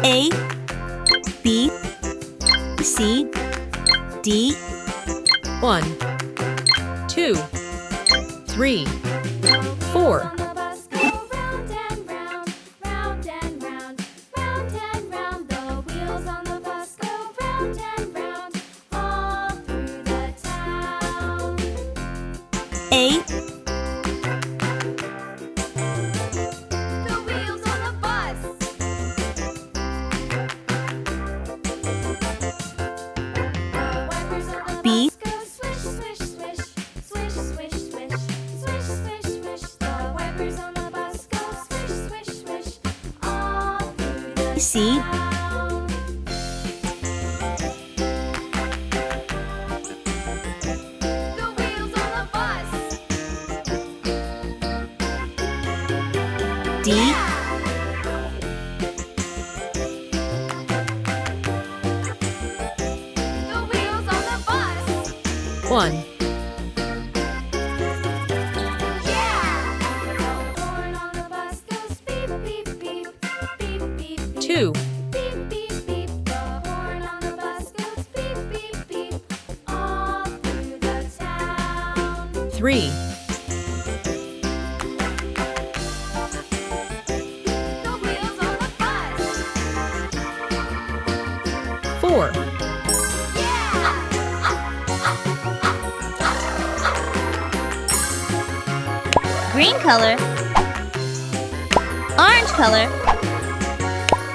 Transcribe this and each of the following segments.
A, B, C, D. 1, 2, 3, 4. A, The wheels on the bus. The wipers on the B, bus go swish, swish, swish, swish, swish, swish, swish, swish, swish. The wipers on the bus go swish, swish, swish, all through the C, town. The wheels on the bus. D, The wheels on the bus. 1, Yeah! The horn on the bus goes beep, beep, beep, beep, beep, beep. 2, Beep, beep, beep. The horn on the bus goes beep, beep, beep, all through the town. 3, The wheels on the bus. 4, Yeah! green color, orange color,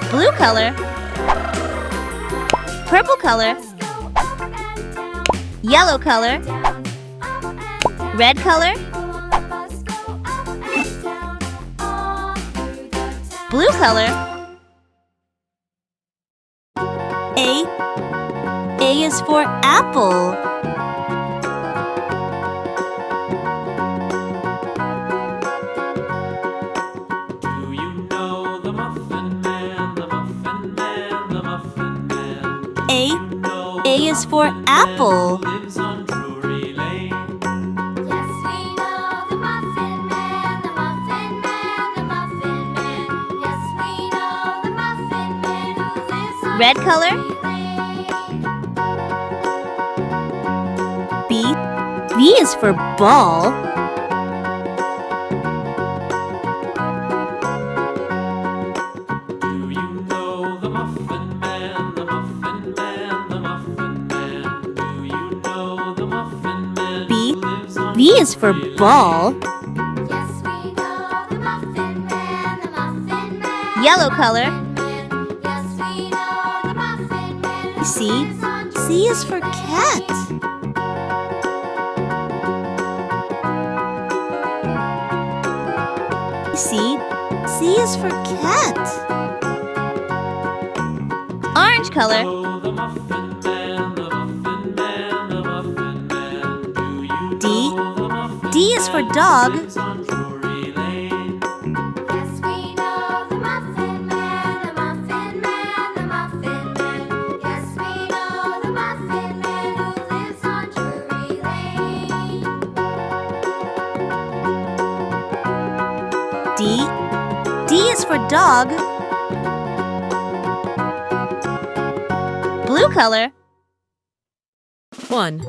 blue color, purple color, Go up and down, yellow color, down, up and down. red color, People on the bus go up and down, all through the town. blue color. A is for apple. Do you know the Muffin Man, the Muffin Man, the Muffin Man? A is for apple. Who lives on Drury Lane? Yes, we know the Muffin Man, the Muffin Man, the Muffin Man. Yes, we know the Muffin Man who lives on Red color? Drury Lane. B is for ball. Do you know the Muffin Man, the Muffin Man, the Muffin Man? Do you know the Muffin Man B. who lives on B is for Drury Lane? ball. Yes, we know the Muffin Man, the Muffin Man. Yellow the color. Muffin Man. Yes, we know the Muffin Man who C. lives on C is for Drury cat. Lane. C is for cat. Orange color, Oh, the Muffin Man, the Muffin Man, the Muffin Man. Do you D. know the Muffin D is for Man dog. who lives on Drury Lane? Yes, we know the Muffin Man, the Muffin Man, the Muffin Man. Yes, we know the Muffin Man who lives on Drury Lane. D is for dog. Blue color, 1,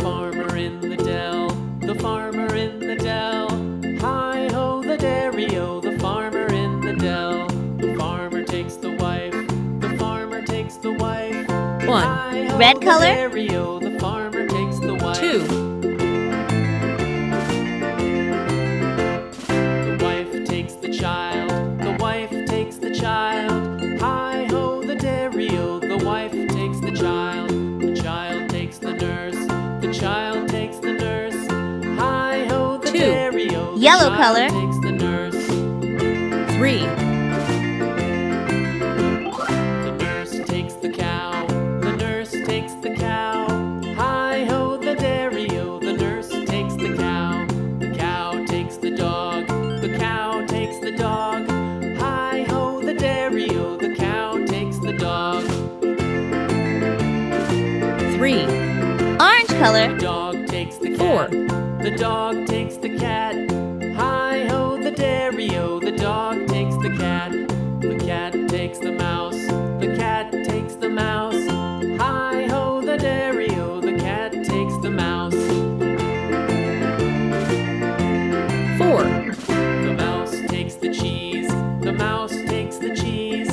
Farmer in the dell, the farmer in the dell. Hi-ho, the dairy-o, the farmer in the dell. The farmer takes the wife, the farmer takes the wife. 1, Hi-ho, Red the color? dairy-o, the farmer takes the wife. 2, The wife takes the child, the wife takes the child. Hi-ho, the dairy-o, the wife takes the child. The child takes the nurse, the child takes the nurse. Hi-ho, the 2, dairy-o, the yellow child color. takes the nurse. 3, The nurse takes the cow, the nurse takes the cow. Hi-ho, the dairy-o, the nurse takes the cow. The cow takes the dog, the cow takes the dog. Hi-ho, the dairy-o, the cow takes the dog. 3, orange color, The dog takes takes the Four. cat. The dog takes the cat. Hi-ho, the dairy-o, the dog takes the cat. The cat takes the mouse. The cat takes the mouse. Hi-ho, the dairy-o, the cat takes the mouse. Four. The mouse takes the cheese. The mouse takes the cheese.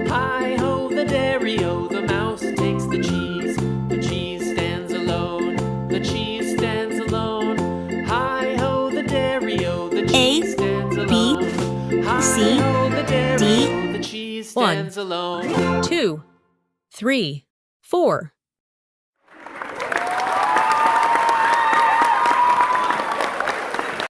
Hi-ho, the dairy-o, the mouse takes the cheese. The cheese stands alone. The cheese stands alone. Hi-ho, the dairy-o, the cheese stands alone. Hi-ho, the dairy-o, the cheese stands alone. 2, 3, 4.